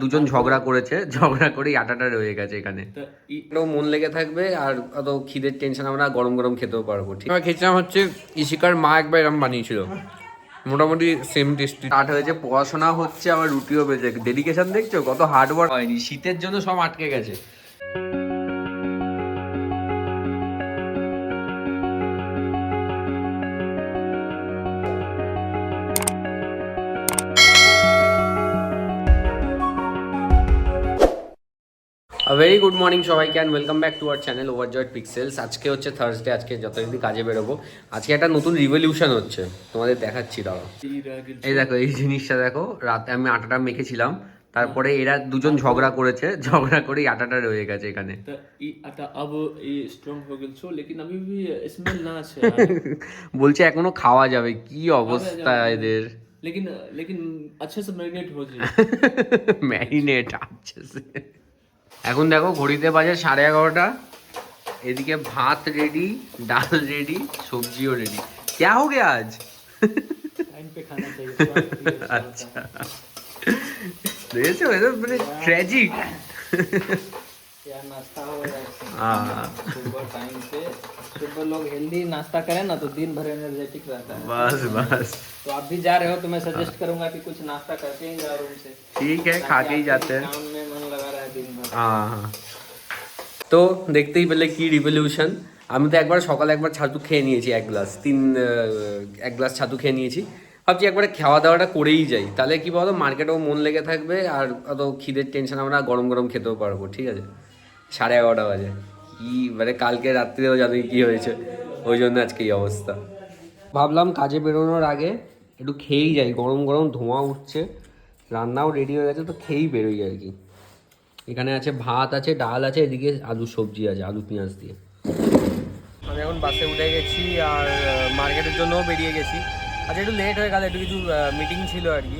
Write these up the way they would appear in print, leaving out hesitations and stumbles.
দুজন ঝগড়া করেছে, ঝগড়া করেই আটাটা রয়ে গেছে এখানে। এটাও মন লেগে থাকবে আর অত খিদের টেনশন, আমরা গরম গরম খেতেও পারবো। ঠিক আছে, খেয়েছিলাম হচ্ছে ইশিকার মা একবার এরম বানিয়েছিল, মোটামুটি সেম টেস্টি। স্টার্ট হয়েছে, পড়াশোনা হচ্ছে, আবার রুটিও বেজে। ডেডিকেশন দেখছো, কত হার্ড ওয়ার্ক হয়নি, শীতের জন্য সব আটকে গেছে। ভেরি গুড মর্নিং সবাইকে, and welcome back to our channel ওভারজয়েড pixels. আজকে হচ্ছে থার্সডে, আজকে যতদিন কাজে বেরোবো। আজকে একটা নতুন রিভলিউশন হচ্ছে, তোমাদের দেখাচ্ছি। দাঁড়াও, এই দেখো, এই জিনিসটা দেখো। রাতে আমি আটাটা মেখেছিলাম, তারপরে এরা দুজন ঝগড়া করেছে, ঝগড়া করেই আটাটা রয়ে গেছে এখানে। বলছে এখনো খাওয়া যাবে, কি অবস্থা এদের। लेकिन लेकिन अच्छे से मैरिनेट हो जाए। ম্যারিনেট আছে। এখন দেখো ঘড়িতে বাজে 11:30। এদিকে ভাত রেডি, ডাল রেডি, সবজিও রেডি। क्या हो गया आज? टाइम पे खाना चाहिए। अच्छा, देखो ये तो बड़े ट्रेजिक। यार नाश्ता हो रहा है हाँ, सुबह टाइम पे। सुबह लोग हेल्दी नाश्ता करें ना तो दिन भर एनर्जेटिक रहता है। बस बस, तो आप भी जा रहे हो तो मैं सजेस्ट करूंगा कि कुछ नाश्ता करके ही जाओ रूम से। ठीक है, खा के ही जाते हैं। काम में मन लगा रहा है दिन भर। हाँ हाँ, তো দেখতেই পেলে কি রিভলিউশন। আমি তো একবার সকালে একবার ছাতু খেয়ে নিয়েছি, এক গ্লাস ছাতু খেয়ে নিয়েছি। ভাবছি একবারে খাওয়া দাওয়াটা করেই যাই, তাহলে কি বলো, মার্কেটেও মন লেগে থাকবে আর অত খিদের টেনশন, আমরা গরম গরম খেতেও পারবো। ঠিক আছে, 11:30 বাজে। কি মানে কালকে রাত্রিতেও জানি কি হয়েছে, ওই জন্য আজকে এই অবস্থা। ভাবলাম কাজে বেরোনোর আগে একটু খেয়েই যাই, গরম গরম ধোঁয়া উঠছে, রান্নাও রেডি হয়ে গেছে, তো খেয়েই বেরোই আর কি। এখানে আছে ভাত, আছে ডাল, আছে এদিকে আলু সবজি আছে, আলু পেঁয়াজ দিয়ে। আমি এখন বাসে উঠে গেছি আর মার্কেটের জন্যও বেরিয়ে গেছি। আচ্ছা, একটু লেট হয়ে গেল, একটু কিছু মিটিং ছিল আর কি।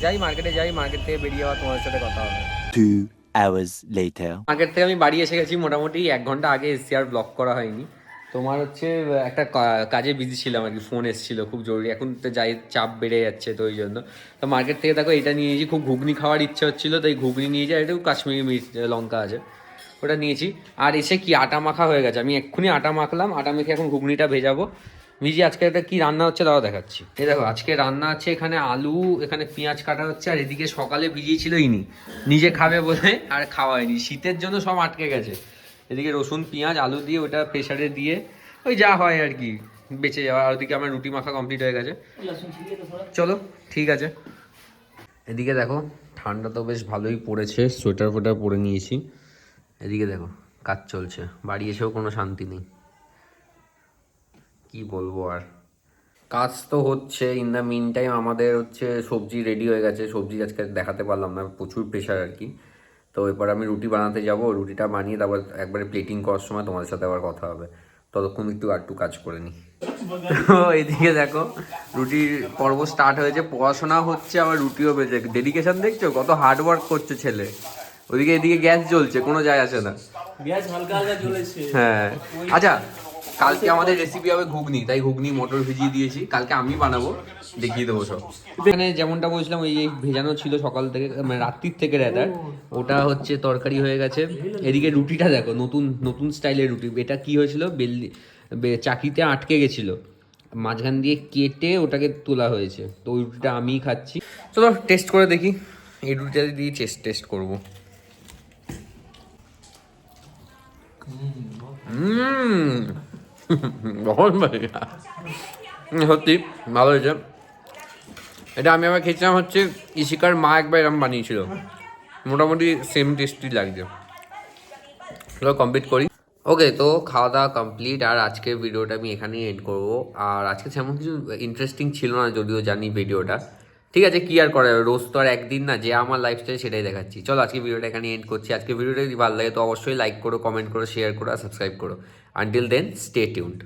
যাই মার্কেটে, যাই মার্কেট থেকে বেরিয়ে আবার তোমাদের সাথে কথা হবে। 2 hours later. মার্কেট থেকে আমি বাড়ি এসে গেছি, মোটামুটি 1 ঘন্টা আগে এসছি, আর ব্লগ করা হয়নি। তোমার হচ্ছে একটা কাজে বিজি ছিলাম আর কি, ফোন এসেছিল খুব জরুরি। এখন তো যাই, চাপ বেড়ে যাচ্ছে, তো ওই জন্য। তো মার্কেট থেকে দেখো এটা নিয়েছি, খুব ঘুগনি খাওয়ার ইচ্ছে হচ্ছিলো, তাই ঘুগনি নিয়েছি, আর একটু কাশ্মীরি মির্চ লঙ্কা আছে, ওটা নিয়েছি। আর এসে কি আটা মাখা হয়ে গেছে, আমি এক্ষুনি আটা মাখলাম, আটা মেখে এখন ঘুগনিটা ভেজাবো। মিজি আজকে একটা কি রান্না হচ্ছে তাও দেখাচ্ছি। এই দেখো, আজকে রান্না আছে এখানে আলু, এখানে পেঁয়াজ কাটা হচ্ছে, আর এদিকে সকালে ভিজিয়েছিল ইনি, নিজে খাবে বলে আর খাওয়া হয়নি, শীতের জন্য সব আটকে গেছে। এদিকে রসুন পেঁয়াজ আলু দিয়ে ওটা প্রেসারে দিয়ে, ওই যা হয় আর কি, বেঁচে যাওয়া। আর ওদিকে আমার রুটি মাখা কমপ্লিট হয়ে গেছে। চলো ঠিক আছে। এদিকে দেখো, ঠান্ডা তো বেশ ভালোই পড়েছে, সোয়েটার ফোয়েটার পরে নিয়েছি। এদিকে দেখো কাজ চলছে, বাড়ি এসেও কোনো শান্তি নেই, কি বলবো আর। কাজ তো হচ্ছে, ইন দ্য মিন টাইম আমাদের হচ্ছে সবজি রেডি হয়ে গেছে। সবজি আজকে দেখাতে পারলাম না, প্রচুর প্রেশার আর কি। তো এরপর আমি রুটি বানাতে যাব, রুটিটা বানিয়ে তারপর একবারে প্লেটিং করার সময় তোমাদের সাথে আবার কথা হবে। ততক্ষণ একটু কাজ করে নিই। তো এইদিকে দেখো, রুটির পর্ব স্টার্ট হয়েছে, পড়াশোনা হচ্ছে, আবার রুটিও বেজে। ডেডিকেশন দেখছো, কত হার্ড ওয়ার্ক করছে ছেলে। ওইদিকে এদিকে গ্যাস জ্বলছে, কোনো যায় আসে না। গ্যাস হালকা হালকা জ্বলেছে। হ্যাঁ, আচ্ছা, কালকে আমাদের রেসিপি হবে ঘুগনি, তাই ঘুগনি মটর ভিজিয়ে দিয়েছি, কালকে আমি বানাবো, দেখিয়ে দেবো সব। এখানে যেমনটা বলছিলাম, ওই ভেজানো ছিল সকাল থেকে, মানে রাত্রির থেকে রেদার, ওটা হচ্ছে তরকারি হয়ে গেছে। এদিকে রুটিটা দেখো, নতুন নতুন স্টাইলের রুটি। এটা কি হয়েছিল, চাকিতে আটকে গেছিল, মাঝখান দিয়ে কেটে ওটাকে তোলা হয়েছে। তো ওই রুটিটা আমিই খাচ্ছি। চলো টেস্ট করে দেখি, এই রুটিটা দিয়ে টেস্ট করবো। সত্যি ভালো হয়েছে। এটা আমি আবার খেয়েছিলাম হচ্ছে ইশিকার মা একবার এরম বানিয়েছিল, মোটামুটি সেম টেস্টি লাগছে। চলো কমপ্লিট করি। ওকে, তো খাওয়া দাওয়া কমপ্লিট, আর আজকের ভিডিওটা আমি এখানেই এন্ড করবো। আর আজকে তেমন কিছু ইন্টারেস্টিং ছিল না, যদিও জানি ভিডিওটা। ঠিক আছে, কি আর করা যাবে, রোজ তো আর একদিন না, যে আমার লাইফস্টাইল সেটাই দেখাচ্ছি। চলো আজকে ভিডিওটা এখানে এন্ড করছি। আজকে ভিডিওটা যদি ভালো লাগে তো অবশ্যই লাইক করো, কমেন্ট করো, শেয়ার করো আর সাবস্ক্রাইব করো। Until then, stay tuned.